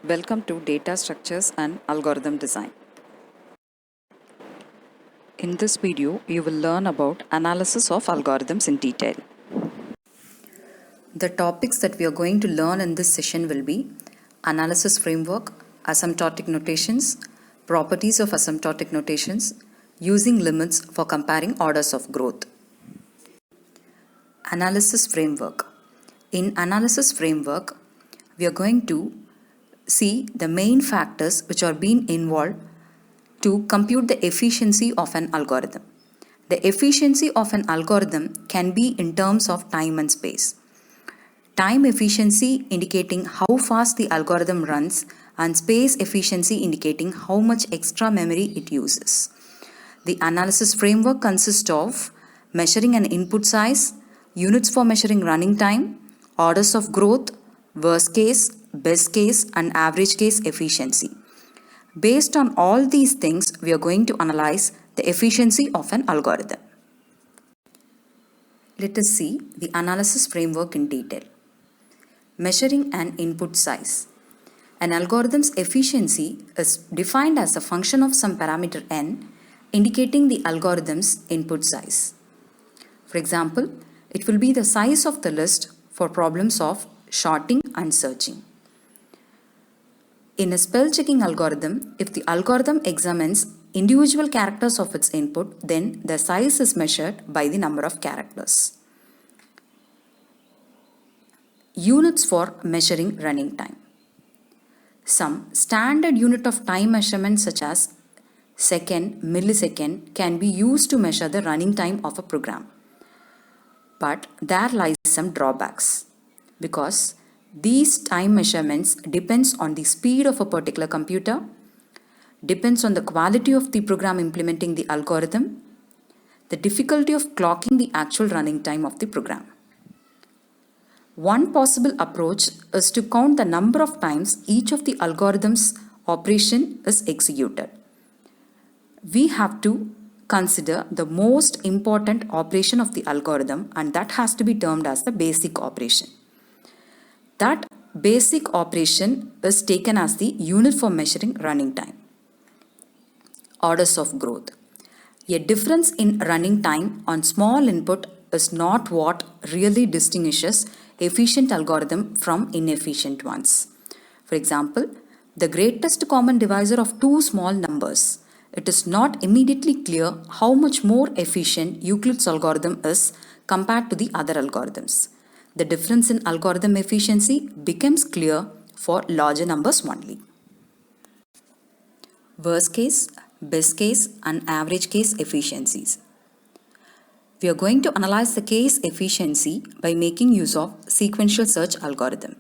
Welcome to Data Structures and Algorithm Design. In this video, you will learn about analysis of algorithms in detail. The topics that we are going to learn in this session will be analysis framework, asymptotic notations, properties of asymptotic notations, using limits for comparing orders of growth. Analysis framework. In analysis framework, we are going to see the main factors which are being involved to compute the efficiency of an algorithm. The efficiency of an algorithm can be in terms of time and space. Time efficiency indicating how fast the algorithm runs and space efficiency indicating how much extra memory it uses. The analysis framework consists of measuring an input size, units for measuring running time, orders of growth, worst case, best case, and average case efficiency. Based on all these things, we are going to analyze the efficiency of an algorithm. Let us see the analysis framework in detail. Measuring an input size. An algorithm's efficiency is defined as a function of some parameter n, indicating the algorithm's input size. For example, it will be the size of the list for problems of sorting and searching. In a spell checking algorithm, if the algorithm examines individual characters of its input, then the size is measured by the number of characters. Units for measuring running time. Some standard unit of time measurement such as second, millisecond can be used to measure the running time of a program. But there lies some drawbacks because these time measurements depends on the speed of a particular computer, depends on the quality of the program implementing the algorithm, the difficulty of clocking the actual running time of the program. One possible approach is to count the number of times each of the algorithm's operation is executed. We have to consider the most important operation of the algorithm, and that has to be termed as the basic operation. That basic operation is taken as the unit for measuring running time. Orders of growth. A difference in running time on small input is not what really distinguishes efficient algorithm from inefficient ones. For example, the greatest common divisor of two small numbers. It is not immediately clear how much more efficient Euclid's algorithm is compared to the other algorithms. The difference in algorithm efficiency becomes clear for larger numbers only. Worst case, best case, and average case efficiencies. We are going to analyze the case efficiency by making use of sequential search algorithm.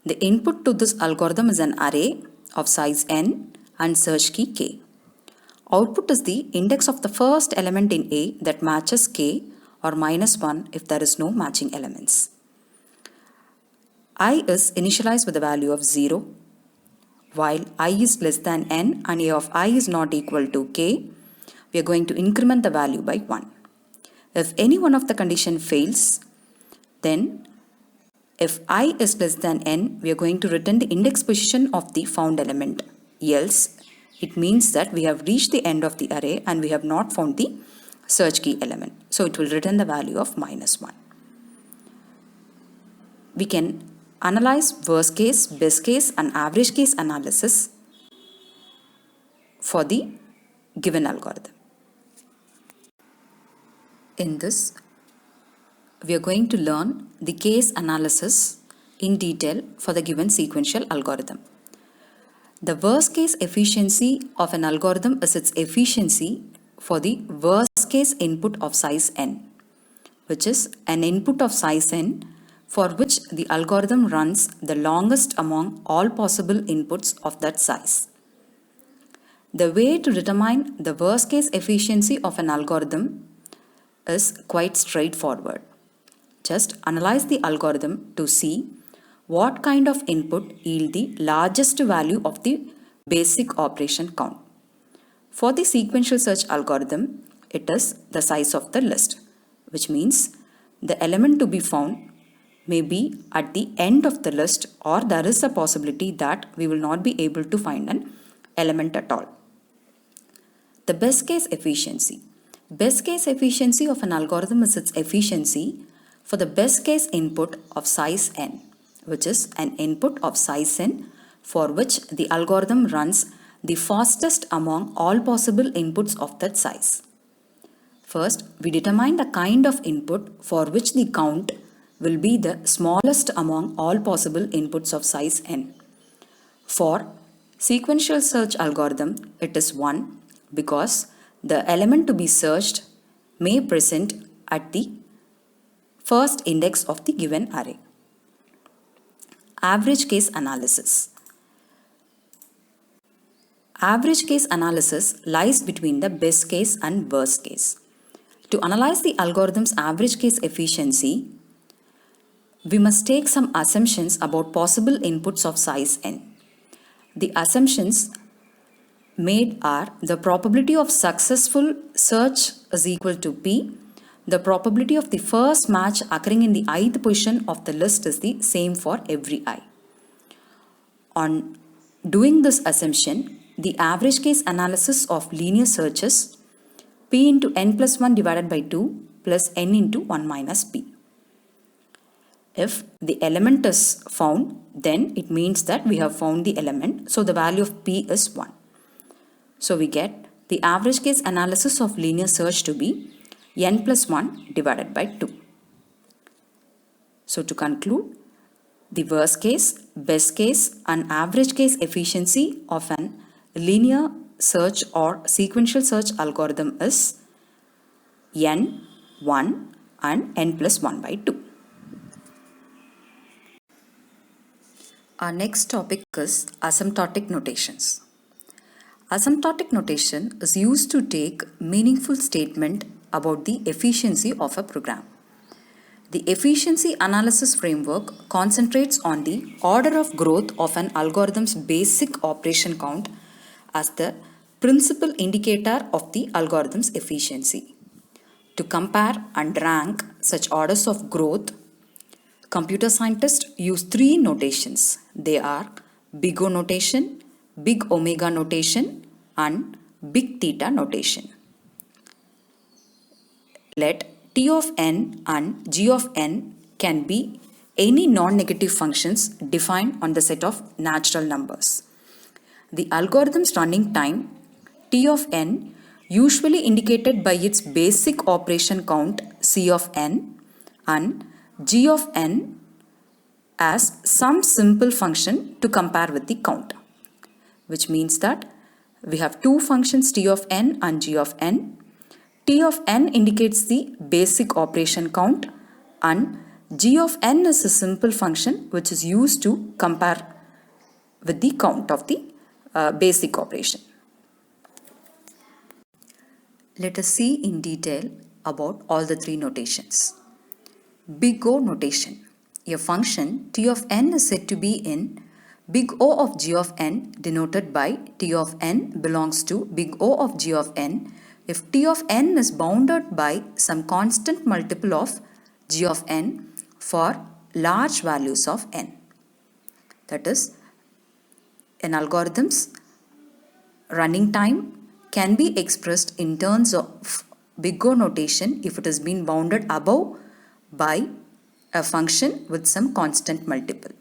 The input to this algorithm is an array of size n and search key k. Output is the index of the first element in A that matches k or -1 if there is no matching elements. I is initialized with a value of 0. While I is less than n and A of I is not equal to k, we are going to increment the value by 1. If any one of the condition fails, then if I is less than n, we are going to return the index position of the found element. Else, it means that we have reached the end of the array and we have not found the search key element. So it will return the value of -1. We can analyze worst case, best case, and average case analysis for the given algorithm. In this, we are going to learn the case analysis in detail for the given sequential algorithm. The worst case efficiency of an algorithm is its efficiency for the worst case input of size n, which is an input of size n for which the algorithm runs the longest among all possible inputs of that size. The way to determine the worst case efficiency of an algorithm is quite straightforward. Just analyze the algorithm to see what kind of input yield the largest value of the basic operation count. For the sequential search algorithm, it is the size of the list, which means the element to be found may be at the end of the list, or there is a possibility that we will not be able to find an element at all. The best case efficiency. Best case efficiency of an algorithm is its efficiency for the best case input of size n, which is an input of size n for which the algorithm runs the fastest among all possible inputs of that size. First, we determine the kind of input for which the count will be the smallest among all possible inputs of size n. For sequential search algorithm, it is 1 because the element to be searched may present at the first index of the given array. Average case analysis. Average case analysis lies between the best case and worst case. To analyze the algorithm's average case efficiency, we must take some assumptions about possible inputs of size n. The assumptions made are the probability of successful search is equal to p. The probability of the first match occurring in the ith position of the list is the same for every I. On doing this assumption, the average case analysis of linear searches p into n plus 1 divided by 2 plus n into 1 minus p. If the element is found, then it means that we have found the element, so the value of p is 1. So we get the average case analysis of linear search to be n plus 1 divided by 2. So to conclude, the worst case, best case and average case efficiency of an linear search or sequential search algorithm is n, 1 and n plus 1 by 2. Our next topic is asymptotic notations. Asymptotic notation is used to take meaningful statement about the efficiency of a program. The efficiency analysis framework concentrates on the order of growth of an algorithm's basic operation count as the principal indicator of the algorithm's efficiency. To compare and rank such orders of growth, computer scientists use 3 notations. They are big O notation, big omega notation and big theta notation. Let T of n and G of n can be any non-negative functions defined on the set of natural numbers. The algorithm's running time T of n usually indicated by its basic operation count C of n and G of n as some simple function to compare with the count, which means that we have 2 functions T of n and G of n. T of n indicates the basic operation count and G of n is a simple function which is used to compare with the count of the basic operation. Let us see in detail about all the 3 notations. Big O notation. A function T of n is said to be in big O of G of n denoted by T of n belongs to big O of G of n if T of n is bounded by some constant multiple of G of n for large values of n. That is, an algorithm's running time can be expressed in terms of big O notation if it has been bounded above by a function with some constant multiple.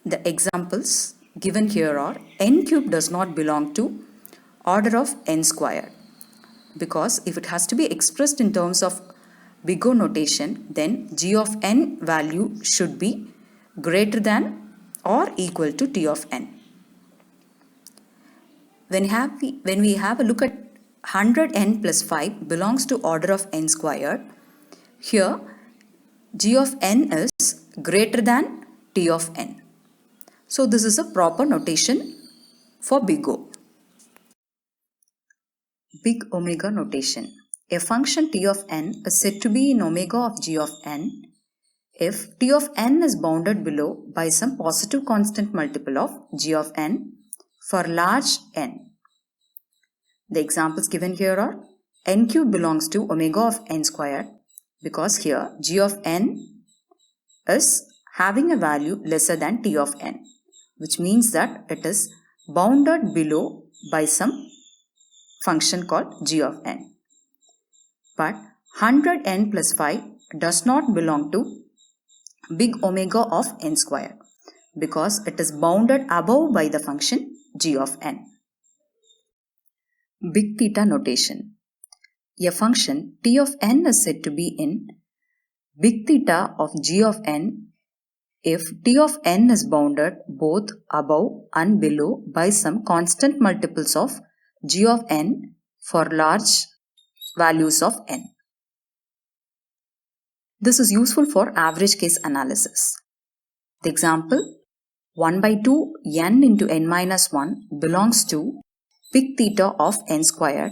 The examples given here are n cube does not belong to order of n squared, because if it has to be expressed in terms of big O notation, then G of n value should be greater than or equal to T of n. When we have a look at 100n plus 5 belongs to order of n squared, here G of n is greater than T of n. So this is a proper notation for big O. Big omega notation. A function T of n is said to be in omega of G of n if T of n is bounded below by some positive constant multiple of G of n for large n. The examples given here are n cube belongs to omega of n squared because here G of n is having a value lesser than t of n, which means that it is bounded below by some function called g of n. But 100n plus 5 does not belong to big omega of n square because it is bounded above by the function g of n. Big theta notation. A function t of n is said to be in big theta of g of n if t of n is bounded both above and below by some constant multiples of g of n for large values of n. This is useful for average case analysis. The example, 1 by 2 n into n minus 1 belongs to big theta of n squared,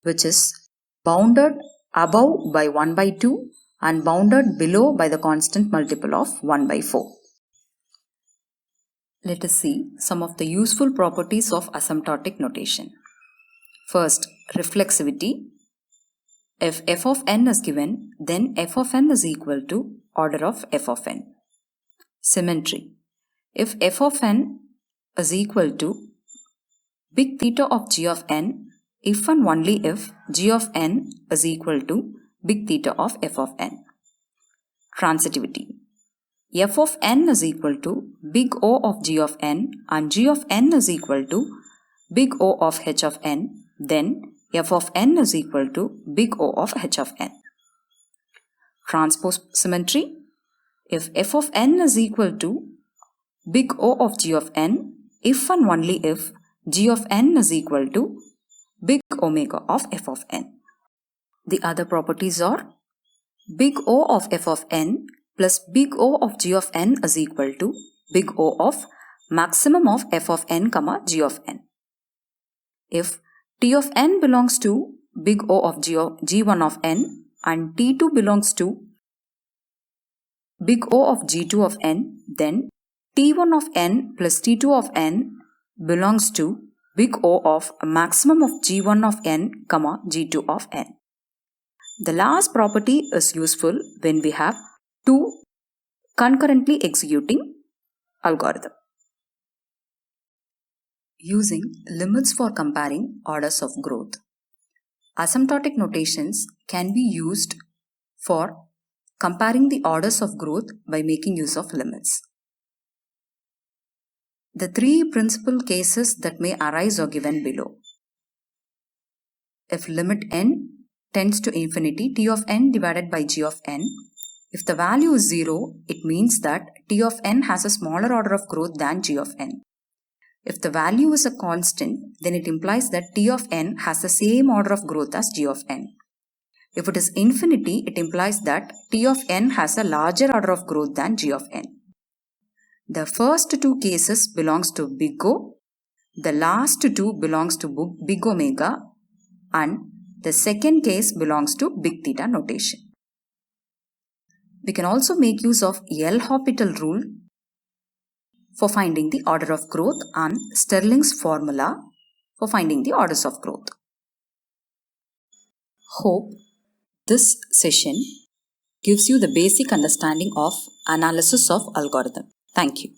which is bounded above by 1 by 2 and bounded below by the constant multiple of 1 by 4. Let us see some of the useful properties of asymptotic notation. First, reflexivity. If f of n is given, then f of n is equal to order of f of n. Symmetry. If f of n is equal to big theta of g of n, if and only if g of n is equal to big theta of f of n. Transitivity. F of n is equal to big O of g of n and g of n is equal to big O of h of n, then f of n is equal to big O of h of n. Transpose symmetry. If f of n is equal to big O of g of n, if and only if g of n is equal to big omega of f of n. The other properties are big O of f of n plus big O of g of n is equal to big O of maximum of f of n comma g of n. If t of n belongs to big O of g1 of n and t2 belongs to big O of g2 of n, then t1 of n plus t2 of n belongs to big O of maximum of g1 of n comma g2 of n. The last property is useful when we have two concurrently executing algorithm. Using limits for comparing orders of growth. Asymptotic notations can be used for comparing the orders of growth by making use of limits. The three principal cases that may arise are given below. If limit n tends to infinity, t of n divided by g of n, if the value is 0, it means that t of n has a smaller order of growth than g of n. If the value is a constant, then it implies that t of n has the same order of growth as g of n. If it is infinity, it implies that t of n has a larger order of growth than g of n. The first two cases belongs to big O, the last two belongs to big omega, and the second case belongs to big theta notation. We can also make use of L'Hopital rule for finding the order of growth and Stirling's formula for finding the orders of growth. Hope this session gives you the basic understanding of analysis of algorithm. Thank you.